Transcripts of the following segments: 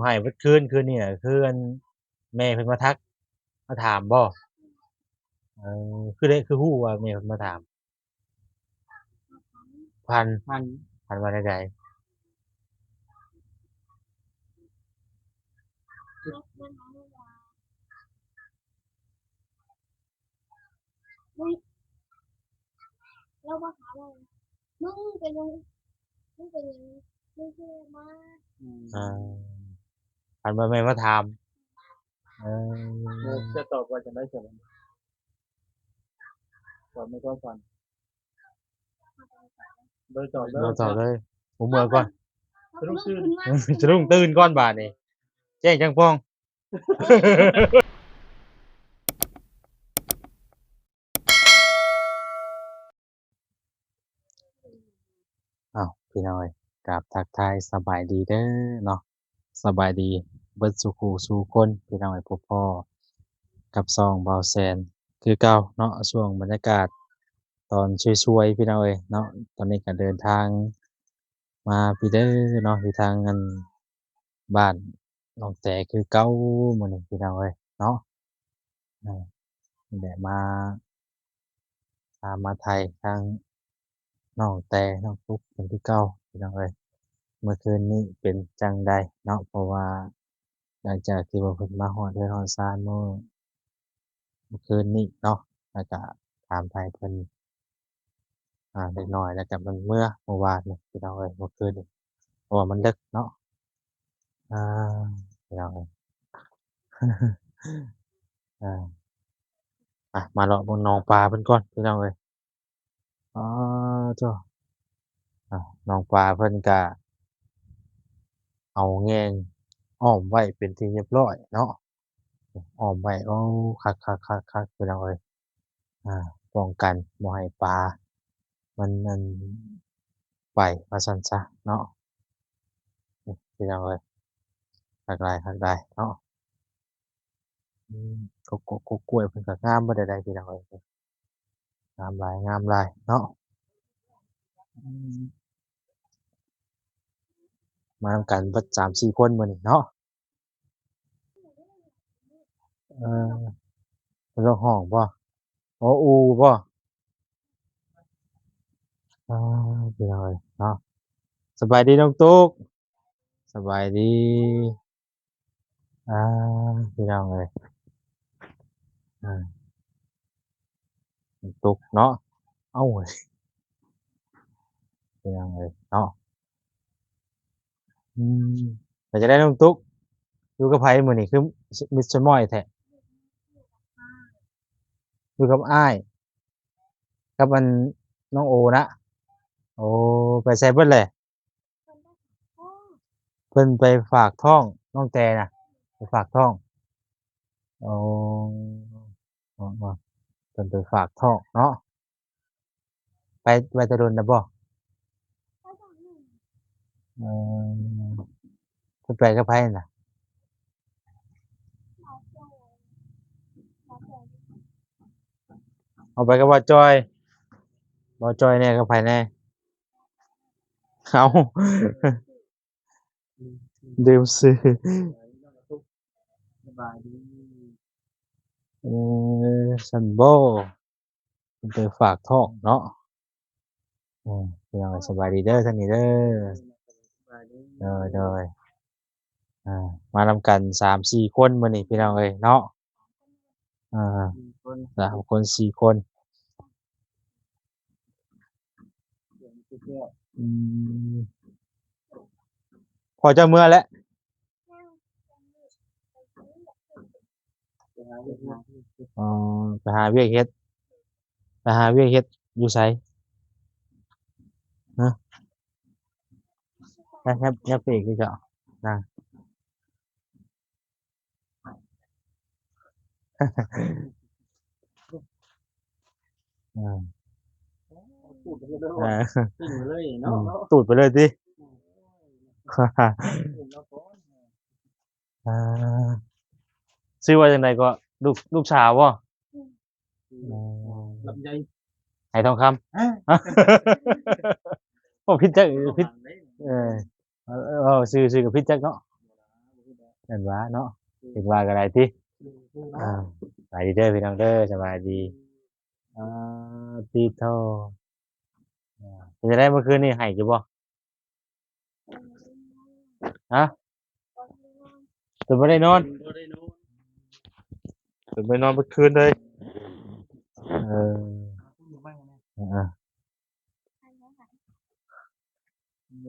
ให้เบิดคืนนี่น่ะคืออันแม่เพิ่นมาทักมาถามบ่เอคือได้คือฮู้ว่าแม่เพิ่นมาถามพันพันพันว่าจั่งใดมึงเรามาถามว่ามึงเป็นยังมึงเป็นยังมึงคือมาอาพันว่าแม่มาถามเอจะตอบว่าจะได้เสร็จตอบไม่ก็ก่อนโดยตอบบ่ตอบเลยผมเมื่อก่อน เขาลุกขึ้นมา สะดุ้งตื่นก่อนบาดนี้แจ้งจังป้อง อ้าวพี่น้อยกราบทักทายสบายดีเด้อเนาะสบายดีเบิดสุขสู่คนพี่น้อยพบพ่อกับซองเบาแสนคือเก่าเนาะช่วงบรรยากาศตอนช่วยๆพี่น้อยเนาะตอนนี้ก็เดินทางมาพี่เด้อเนาะอยู่ทางอันบ้านน้องแต่คือเก่ามื้อนี้พี่น้อยเนาะอานี่แหละมาไทยทางน้องแต่น้องตุ๊กเพิ่นคือเก่าพี่น้องเอ้ย เมื่อคืนนี้เป็นจั่งใดเนาะเพราะว่าหลังจากที่ว่าเพิ่นมาฮอดเรือนฮอดศาลเมื่อคืนนี้เนาะแล้วก็ถามไทยเพิ่นเล็กน้อยแล้วก็เพิ่นเมื่อวานนี่พี่น้องเอ้ยเมื่อคืนนี้เพราะว่ามันดึกเนาะอาพี่น้องเอ้ยอามาเลาะเบิ่งหนองปลาเพิ่นก่อนพี่น้องเอ้ยอ๋อโธ่หนองปลาเพิ่นก็เอาแยงอ้อมไว้เป็นที่เรียบร้อยเนาะอ้อมไว้โอ้คักๆๆๆพี่น้องเอ้ย อาป้องกันบ่ให้ปลามันนั่นไปว่าซั่นซะเนาะพี่น้องเอ้ยคักหลายเนาะอืมกกกล้วยเพิ่นก็งามบ่ได้ใดพี่น้องเอ้ยงามหลายเนาะอืมมานำกันเบิด3-4คนมื้อนี้เนาะเออเพิ่นร้องฮ้องบ่อ๋ออูบ่อาพี่น้องเอ้ยเนาะสบายดีน้องตุ๊กสบายดีอาพี่น้องเอ้ยอาน้องตุ๊กเนาะเอ้าพี่น้องเอ้ยเนาะ อืมเป็นจั่งใดน้องตุ๊กอยู่กับไผมื้อนี้คือมิดสมอยแท้อยู่กับอ้ายกับอันน้องโอนะโอ้ไปไสเบิดแหละเพิ่นไปฝากท้องน้องแต่น่ะไปฝากท้องอ๋ออ้อๆเพิ่นไปฝากท้องเนาะไปแต่โดนแล้วบ่เออเพิ่นไปกับไผน่ะเอาไปกับบ่าวจอยบ่าวจอยแหน่กับไผแหน่อ้าวลืมชื่อสบายดีเอซั้นบ่เพิ่นไปฝากท้องเนาะ พี่น้องสบายดีเด้อทางนี้เด้อสบายดีโดยมานำกัน3-4คนมื้อนี้พี่น้องเอ้ยเนาะอาคน3คน4คนเสียงเที่ยวอืมพอจะเมื่อแล้วไปหาเวียดนามอ๋อไปหาเวียกเฮ็ดไปหาเวียกเฮ็ดอยู่ไสฮะยับไปอีกคือเจ้านั่งอาพูดไปเลยเอว่าอปิ้งเลยอืเนาะมตูดไปเลยติ แล้วก็ อาชื่อว่าจังไดก็ลูกสาวบ่อ๋อลำไยไหทองคำ ฮะ โอ้ผิดจักระผิดวังเลยเออเว้าชื่อก็ผิดจักเนาะ นั่นว่าเนาะถึงว่าก็ได้ติอ่าสบายดีเด้อพี่น้องเด้อสบายดีอ่าติโทเป็นจังได๋เมื่อคืนนี่ให้อยู่บ่ฮะตื่นบ่ได้นอนตื่นบ่ได้นอนเมื่อคืนเลยเอออา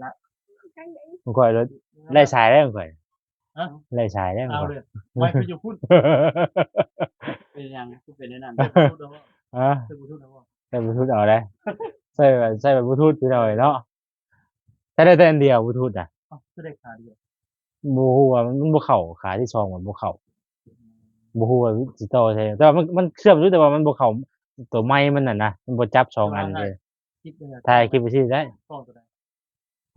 ละ มันข่อยรถไล่ชายได้มันข่อย ฮะ ไล่ชายได้มัน เอา ข่อย เลยไม่คืออยู่พุ่นเป็นยังคือเป็นแนะนำเป็นบลูทูธเอา ฮะ เป็นบลูทูธเอา ใส่บลูทูธเอาได้ใส่แบบบลูทูธพี่น้อยเนาะใช้ได้แต่อันเดียวบลูทูธน่ะ คือได้ขาเดียว บ่ฮู้ว่ามันบ่เข้าขาที่2มันบ่เข้าบ่ฮู้ว่าสิต่อใช่แต่ว่ามันเชื่อมอยู่แต่ว่ามันบ่เข้าตัวไมค์มันน่ะนะมันบ่จับ2อันเลย คิดเลย ถ่ายคลิปไปสิได้ กล้องตัวใด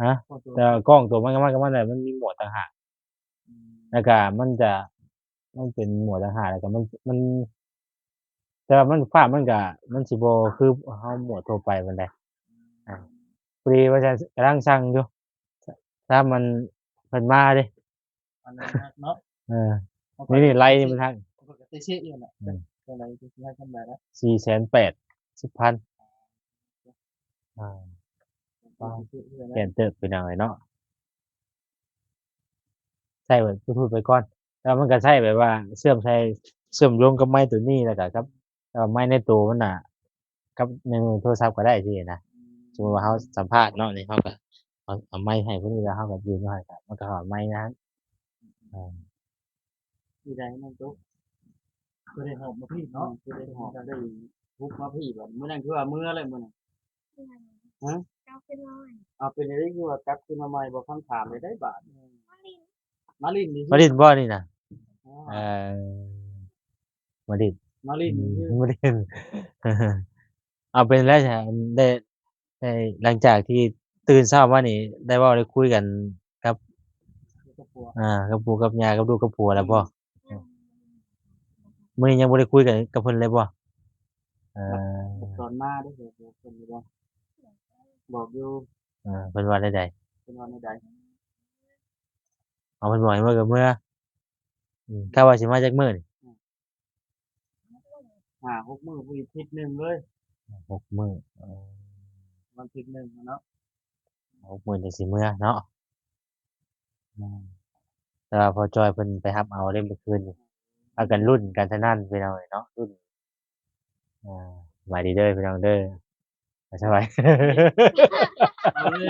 ฮะ กล้องตัว แต่ว่ากล้องตัวมันน่ะมันมีโหมดต่างหากแล้วก็มันเป็นโหมดต่างหากแล้วก็มันแต่ว่ามันภาพมันก็มันสิบ่คือเฮาโหมดทั่วไปปานใดอาพอดีว่าจะกำลังสั่งอยู่ถ้ามันเพิ่นมาเด้ อันนั้นเนาะ เออนี่ไล่นี่มันทาง ปกติเสียอยู่น่ะอะไรที่ให้ทำแบบนั้น 480,000อ่าเปลี่ยนเติบไปหน่อยเนาะใช้แบบบลูทูธไปก่อนแล้วมันก็ใช้แบบว่าเชื่อมโยงกับไมค์ตัวนี้แล้วก็ครับไมค์ในตัวมันน่ะกับในมือโทรศัพท์ก็ได้สินะสมมุติว่าเราสัมภาษณ์เนาะนี่เราก็เอาไมค์ให้เพิ่นนี่แล้วเราก็ยืนอยู่หั่นก็มันก็เข้าไมค์นั้นอ่า ที่ใดนั่นตุ๊กคือได้หอบมาพี่เนาะคือได้หอบได้ทุบมาพี่แบบมื้อนั้นคือว่ามื้ออะไรมื้อนั้น เอาเป็นร้อย เอาเป็นได้คือว่ากลับขึ้นมาใหม่บ่ฟังถามเลยได้บาทมาลินนี่ มาดินบ่นี่น่ะเอ อ่า มาดิน มาลินนี่คือ มาดินเอาเป็นแล้วใช่ได้ได้หลังจากที่ตื่นเช้ามานี่ได้เว้าได้คุยกันกับ ครอบครัว กับปู่กับย่ากับลูกกับผัวแล้วบ่มื้อนี้ยังบ่ได้คุยกันกับเพิ่นเลยบ่เออ ตอนมาได้อเพิ่นบ่บอกอยู่ เพิ่นว่าใด เพิ่นว่าในใด ๆเอาเพิ่นบอกให้มื้อกับมื้อกะว่าสิมาจักมื้อนี่ 6 มื้อผู้อีกอาทิตย์หนึงเลย 6มื้อ วันอาทิตย์หนึงเนาะ 6มื้อจังสิมื้อเนาะอืมแต่ว่าพอจอยเพิ่นไปรับเอาเด้เมื่อคืนนี่พากันลุ้นกันสนั่นพี่น้องเอ้ยเนาะลุ้นสบายดีเด้อพี่น้องเด้อสบาย เอาเลย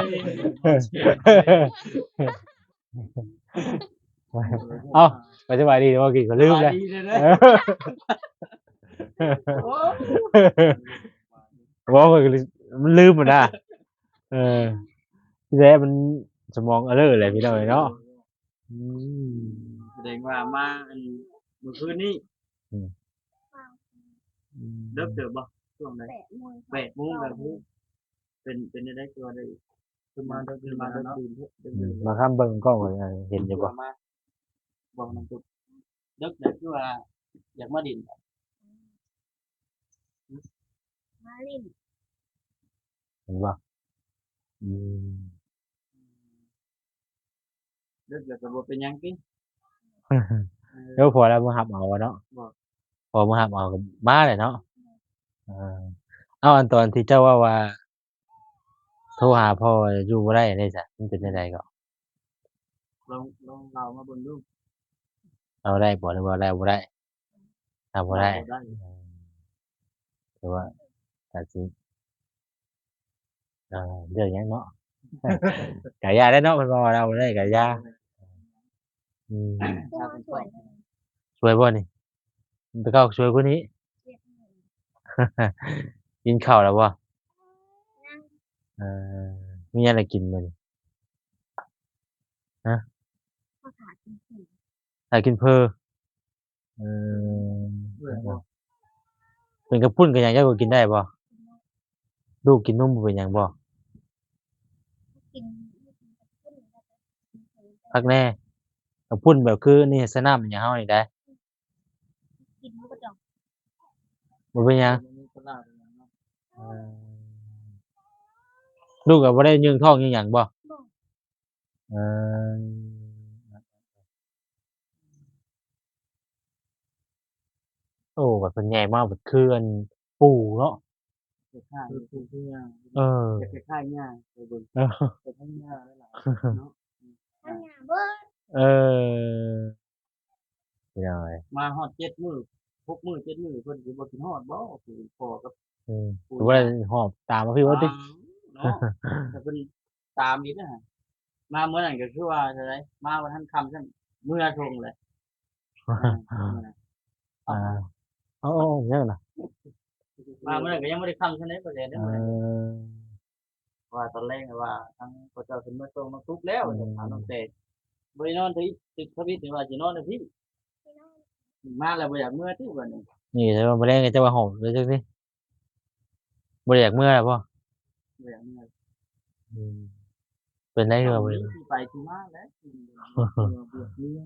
เอ้าไปสบายดีบ่กินก็ลืมเลย ดีเลยนะ โอ้ ว่ามันลืมมันนะเออที่แท้มันสมองเออเลยพี่น้องเนาะอืม แสดงว่ามาอันเมื่อคืนนี้เลิกเติบบ่ช่วงใด 8 โมง 8 โมงก็คือเป็นได้ตัวได้คือมาได้คือมาได้ตื่นเด้อ มาข้ามเบิ่งกล้องก่อนเห็นอยู่บ่ มาบอกน้ำตุกเลิกได้คือว่าอยากมาดิน มาลิน เห็นบ่อืม เลิกแล้วก็บ่เป็นหยังติ เดี๋ยวพอแล้วมาหับเอาเนาะพอมาหับเอาก็มาเลยเนาะเออเอาอันตอนที่เจ้าว่าโทรหาพ่ออยู่บ่ได้ได้จ้ะมันเป็นจังไดก็ ลองเรามาเบิ่งดู เอาได้บ่หรือว่าแล้วบ่ได้ถ้าบ่ได้ ได้ ถือว่าก็สิเรื่องหยังเนาะ ก็ยาได้เนาะเพิ่นว่าเราบ่ได้ก็ยาอืม ตัวสวย ช่วยบ่นี่ไปเข้าช่วยผู้นี้ เรียกหนู กินข้าวแล้วบ่ นั่ง เอ่อมีหยังให้กินมื้อนี้ ภาษาจริง ถ้ากินเพอเออ เบิ่งบ่ เป็นกระปุ้นก็หยังเจ้าก็กินได้บ่ลูกกินนมบ่เป็นหยังบ่ กิน คักแน่กระปุ้นแบบคือนี่สน้ำอย่างเฮานี่ได้ กินมันก็ดอก บ่เป็นหยัง มีคนลาวเป็นหยังเนาะ เออลูกก็บ่ได้ยืงท้องยืงหยังบ่ บอก เออ อ้บัดเพิ่นใหญ่มาบัดคืออันปู่เนาะคล้ายๆคือหญ้า เออ คล้ายๆหญ้าไปเบิ่ง เออ ไปทั้งหญ้าหลายๆเนาะ อันหน้าเบิด เออพี่น้องเอ้ย มาฮอด7มื้อ6มื้อ7มื้อเพิ่นสิบ่กินฮอดบ่คือพ่อกับ อืมถือว่าหอบตามมาพี่ว่าติ เนาะแต่เพิ่นตามอีกนะฮะมามื้อนั้นก็คือว่าเท่าไดมาบ่ทันค่ำซั่นเมื่อทงเลยมื้อนั้น อ่าอ๋อๆยังน่ะ มามื้อนั้นก็ยังบ่ได้ค่ำซั่นเด้ประเด็น เอ เด้อมื้อนั้น อ ว่าตอนแรกน่ะว่าทางพระเจ้าเพิ่นมาส่งมาทุกแล้วว่าจะถามน้องเต้บ่ได้นอนตึกทวิตนี่ว่าสินอนอยู่พี่ พี่น้อง มาแล้วบ่อยากเมื่อติบัดนี้ นี่แต่ว่าบ่ได้ไงจะว่าหอบเลยจังซี่บ่ได้อยากเมื่อแล้วบ่ บ่อยากเมื่อ อืมเป็นได้คือว่าบ่ได้ ที่ไปที่มาแล้วเบื่อเมื่อ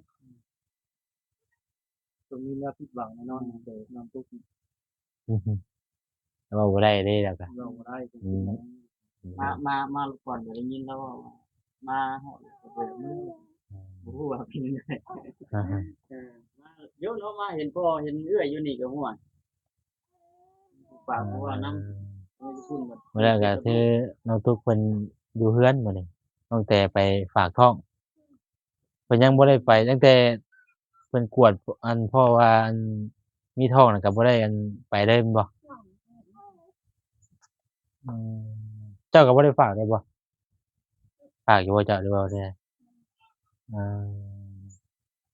ตรงนี้แล้วผิดหวังแน่นอนน้องเต้น้องตุ๊ก อือฮึแต่ว่าบ่ได้เด้แล้วก็ เราบ่ได้จริ อื ง ม ๆมาก่อนก็ได้ยินแล้วว่ามาฮอดก็บ่อยากเมื่อบ่ฮู้ว่าเป็นจังได อ่าฮะ มาโยนออกมาเห็นพ่อเห็นเอื้อยอยู่นี่ก็ม่วนฝากเพราะว่านำไม่คุ้นหมด มื้อแรกก็คือน้องตุ๊กเพิ่นอยู่เฮือนมื้อนี้น้องแต่ไปฝากท้องเพิ่นยังบ่ได้ไปตั้งแต่เพิ่นกวดอันเพราะว่าอันมีท้องน่ะก็บ่ได้อันไปเลยแม่นบ่ น้อง อืมเจ้าก็บ่ได้ฝากเลยบ่ฝากอยู่บ่เจ้าหรือว่าจั่งใดอา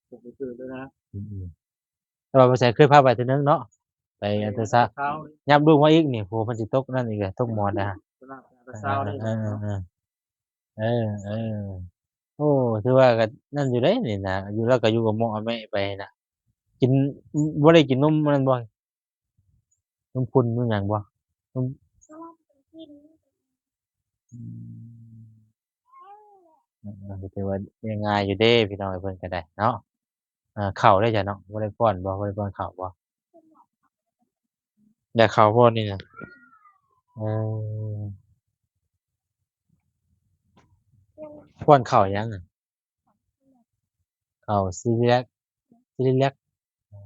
ก็ไปเจอแล้วนะ อืมๆแต่ว่าบ่ใช่เคยพาไปเทื่อนึงเนาะไปอันเตอร์ซาวด์ เช้า ยับลูกมาอีกนี่โอ้โฮมันสิตกนั่นอีกแหละตกหมอนนะ สลากแต่เช้าได้ เออๆเออๆโอ้ถือว่าก็นั่นอยู่เดะนี่น่ะอยู่แล้วก็อยู่กับหม้อแม่ไปน่ะกินบ่ได้กินนมอันนั้นบ่นมข้นนมหยังบ่นม สลับกันกิน อืมก็ถือว่าเลี้ยงง่ายอยู่เด้พี่น้องเอ้ยเพิ่นก็ได้เนาะข้าวได้จ้ะเนาะบ่ได้ป้อนบ่บ่ได้ป้อนข้าวบ่ได้ข้าวบ่นี่น่ะเออป้อนข้าวหยังอะข้าวซีเรียลซีเรียลอ๋อ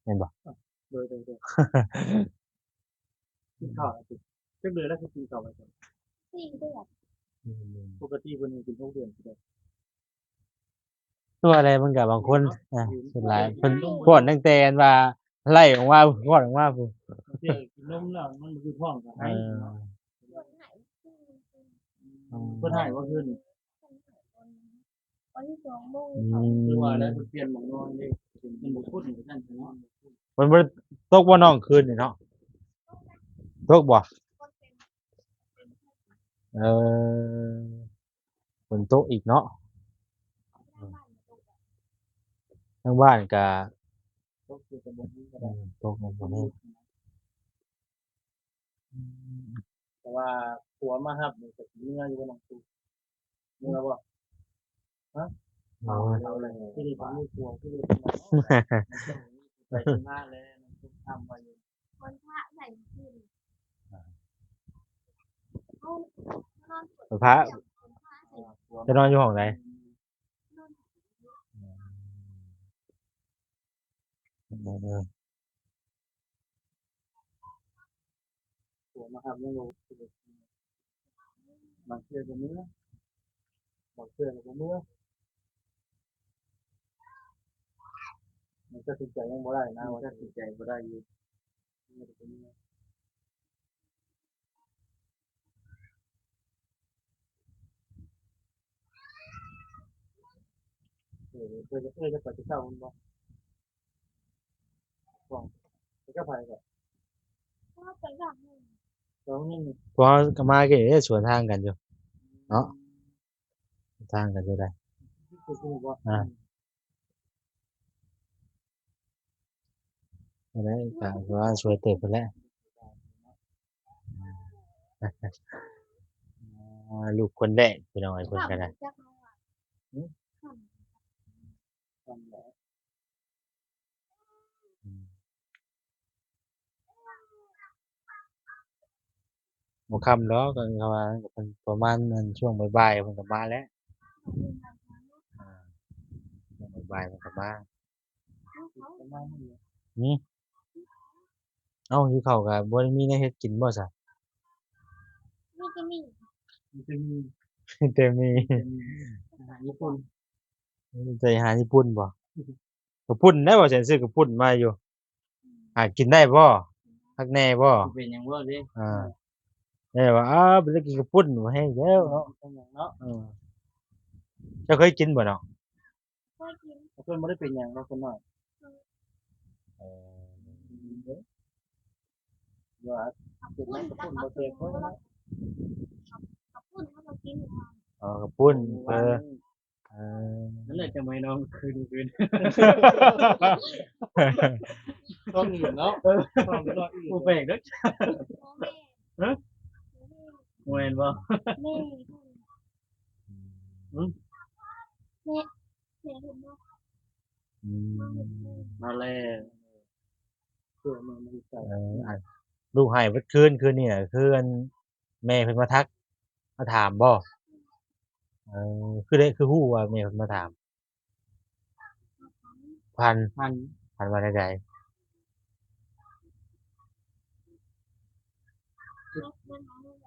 แม่นบ่ โดยกินข้าวสิจักเดือนแล้วคือกินข้าวไปก่อน 4 เดือน อืม ปกติเพิ่นกิน6เดือนสิได้ ตัวอะไรมันก็บางคนส่วนหลายเพิ่นป้อนตั้งแต่อันว่าไล่ออกมาป้อนออกมาพู้น เที่ยกินนมแล้วมันบ่คือท้องก็ เอ ให้ อ เพิ่นให้ว่าคืน วันที่2โมง อื คือว่าแล้ว ม เพิ่นเปลี่ยนหม้องนอนนี่มันบ่คุ้นกับนั่นเนาะ มันบ่ได้ตกบ่น้องคืนนี่เนาะตกบ่เออฝนตกอีกเนาะทางบ้านก็ ก็คือจะบ่มีก็ อื ได้ มตกบ่แม่นอืม แต่ว่าผัวมารับนี่ก็สิเมื่ออยู่บ่น้องตู่เมื่อบ่ โอ้ย เอาเลยที่นี่ผมมีผัวที่นี่ไปมาแล้วต้องทำไว้อยู่ วันพระใส่กินเอานอน พระ ผัว จะนอนอยู่ห้องไหนเออ ผัวมาครับยังบ่บางเทื่อก็เมื่อบางเทื่อก็บ่เมื่อมันก็ตัดสินใจยังบ่ได้นะว่าตัดสินใจบ่ได้อยู่มันก็เป็นเมื่อจะไปที่เช้ามันบ่ฟ้องไปกับไผก็ พ่อไปกับ แล้วนี่ เพราะก็มาก็สวนทางกันอยู่เนาะสวนทางกันอยู่ได้ คือบ่ อันนั้นก็ว่าช่วยเติบพุ่นแหละลูกคนแรกพี่น้องไอ้เพิ่นก็ได้ จักเอาอ่ะ ทำแล้ว อืมบ่ค่ำดอกก็เขาว่าเพิ่นประมาณนั้นช่วงบ่ายๆเพิ่นก็มาแล้วอาช่วงบ่ายๆเพิ่นก็มา ประมาณนี้ หือ เอ้าหิวข้าวก็บ่ได้มีแนวเฮ็ดกินบ่ซะ มีก็มี มันจะมี แต่มี อาหารญี่ปุ่น ใจอาหารญี่ปุ่นบ่กระปุ่นได้บ่ฉันซื้อกระปุ่นมาอยู่หากินได้บ่คักแน่บ่ สิเป็นหยังบ่เด้ อ่าได้ว่าไปกินกระปุ่นบ่แห้งแล้วเนาะ เป็นหยังเนาะ เจ้าเคยกินบ่เนาะ ก็กิน แต่เพิ่นบ่ได้เป็นหยังเนาะคนน้อยว่า ขับ เป็น พุ่ มัน น ก็ กั พุ่ บ นบ่เจ็บเพิ่นเนาะ ขับพุ่นเขาก็กิน กระปุ่นเออ นั่นแหละจะไม่น้องคืน ต้องอื่นเนาะต้องก็อื่น ผู้แปลกเด้อ พ่อแม่ บ่แม่นบ่ แม่แม่แม่ผมว่า มาแล้ว ตัวมันใส่ ลูกให้เบิดคืนนี่น่ะคืออันแม่เพิ่นมาทักมาถามบ่คือได้คือฮู้ว่าแม่เพิ่นมาถามพัน มัน พันว่าได้ใด มันหาว่า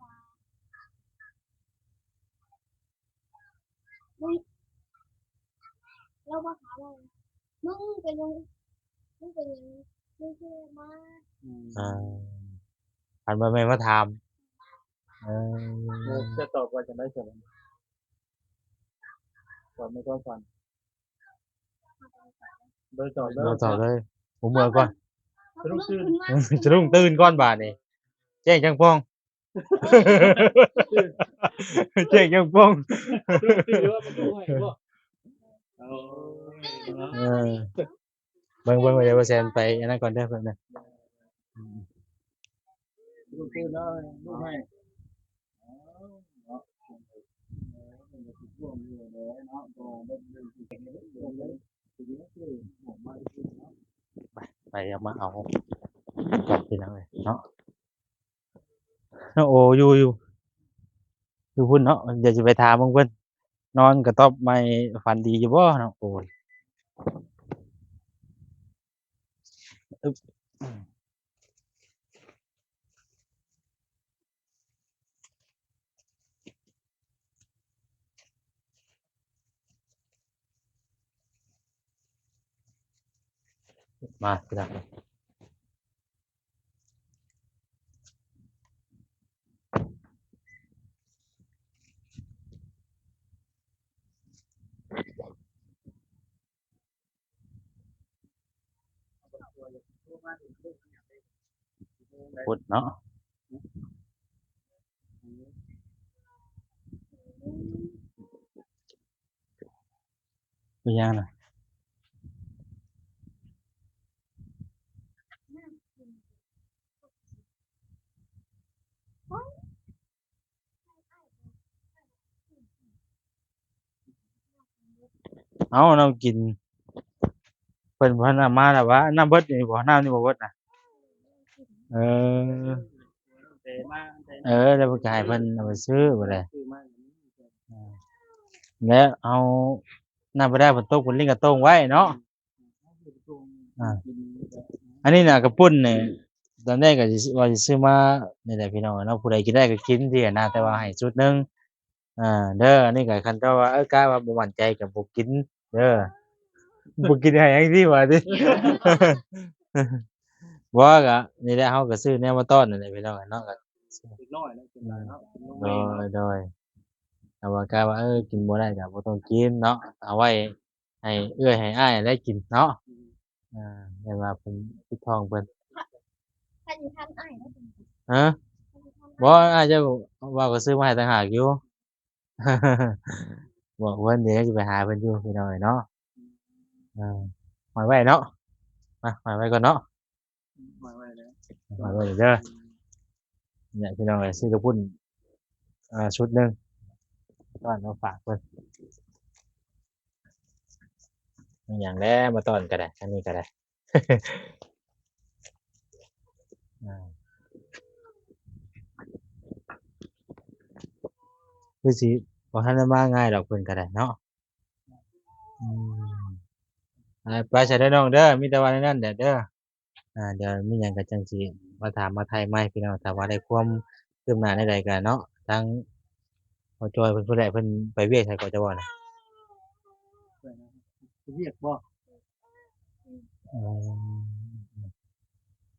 เราว่าถามว่ามึงเป็นยังมึงเป็นยังมึงคือมา พันว่าแม่มาถาม จะตอบว่าจะได้เสร็จตอบไม่ต้องฟันโดยตอบ เราต่อเลยผมเมื่อก่อน เขาลุกขึ้นมา จะรุ่งตื่นก่อนบาดนี่แจ้งจังป้อง แจ้งจังป้อง คือว่ามันด้วยว่า เอา เออเบิ่งเดี๋ยวว่าแซนไปอันนั้นก่อนเด้อเพิ่นน่ะ ลูกคือน้อยลูกให้ไปเอามาเอากลับพี่น้องเอ้ยเนาะโอ้อยู่พุ่นเนาะเดี๋ยวสิไปถามเพิ่นนอนกระต๊อบไม่ฝันดีอยู่บ่เนาะโอ้ยอึ๊บมาพี่น้องพุดเนาะเป็นยังน่ะเอาเรากินเพิ่นบ่นำมาแล้ววะน้ำเบิดนี่บ่น้ำนี่บ่เบิดน่ะเออ แต่มาแต่ แล้วเพิ่นก็ให้เพิ่นเอาไปซื้อบ่ได้ คือมา แล้วเอาน้ำบ่ได้เพิ่นตกเพิ่นลิงกระต้งไว้เนาะอันนี้น่ะกระปุ้นนี่ตอนแรกก็สิว่าสิซื้อมานี่แหละพี่น้องเนาะผู้ใดกินได้ก็กินที่นะแต่ว่าให้ชุดหนึงเด้ออันนี้ก็คันแต่ว่ากะว่าบ่มั่นใจก็บ่กินเด้อบ่กินให้หยังสิว่าติ บ่ก็นี่แหละเฮาก็ซื้อแนวมาต้อนนั่นแหละพี่น้องเนาะก็ อีกน้อยนะเป็นไรเนาะ โดยแต่ว่ากะว่ากินบ่ได้ก็บ่ต้องกินเนาะเอาไว้ให้เอื้อยให้อ้ายได้กินเนาะได้ว่าเพิ่นปิดท้องเพิ่น ท่านท่านอ้ายนะ ฮะบ่อ้ายจะว่าก็ซื้อมาให้ต่างหากอยู่ บอกเพิ่นเดี๋ยวสิไปหาเพิ่นอยู่พี่น้องเนาะหอยไว้เนาะมาหอยไว้ก่อนเนาะ มาไว้แล้ว หอยไว้เด้อเนี่ยพี่น้องเอ้ยซื้อกระปุ้นชุดหนึงต้อนมาฝากเพิ่นมีหยังแล้วมาต้อนก็ได้อันนี้ก็ได้ คือสิบ่ทันได้มาง่ายดอกเพิ่นก็ได้เนาะไปซะเด้อน้องเด้อมีแต่ว่าในนั้นแหละเด้อ เดี๋ยวมีหยังก็จังสิมาถามมาไทยใหม่พี่น้องถ้าว่าได้ความคืบหน้าใดๆก็เนาะทางพ่อจ้อยเพิ่นผู้ใดเพิ่นไปเวียกไสก็จะว่าน่ะเรียกบ่อ๋อ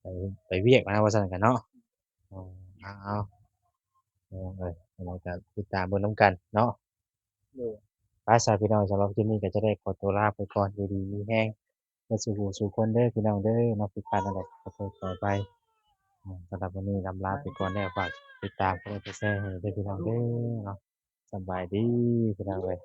ไปไปเวียกมาว่าซั่นกันเนาะอ๋อเอาๆเอาเอ้ยยังไงก็ติดตามเบิ่งนำกันเนาะ โดยไปสำพี่น้องสำหรับคลิปนี้ก็จะได้ขอตัวลาไปก่อนอยู่ดีมีแรงเบิดสู่หูสู่คนเด้อพี่น้องเด้อเนาะผิดพลาดนั่นแหละขอโทษขออภัยสำหรับวันนี้ลำลาไปก่อนแล้วฝากติดตามกดไลค์กดแชร์ให้ด้วยพี่น้องเด้อเนาะสำบายดีพี่น้องเอ้ย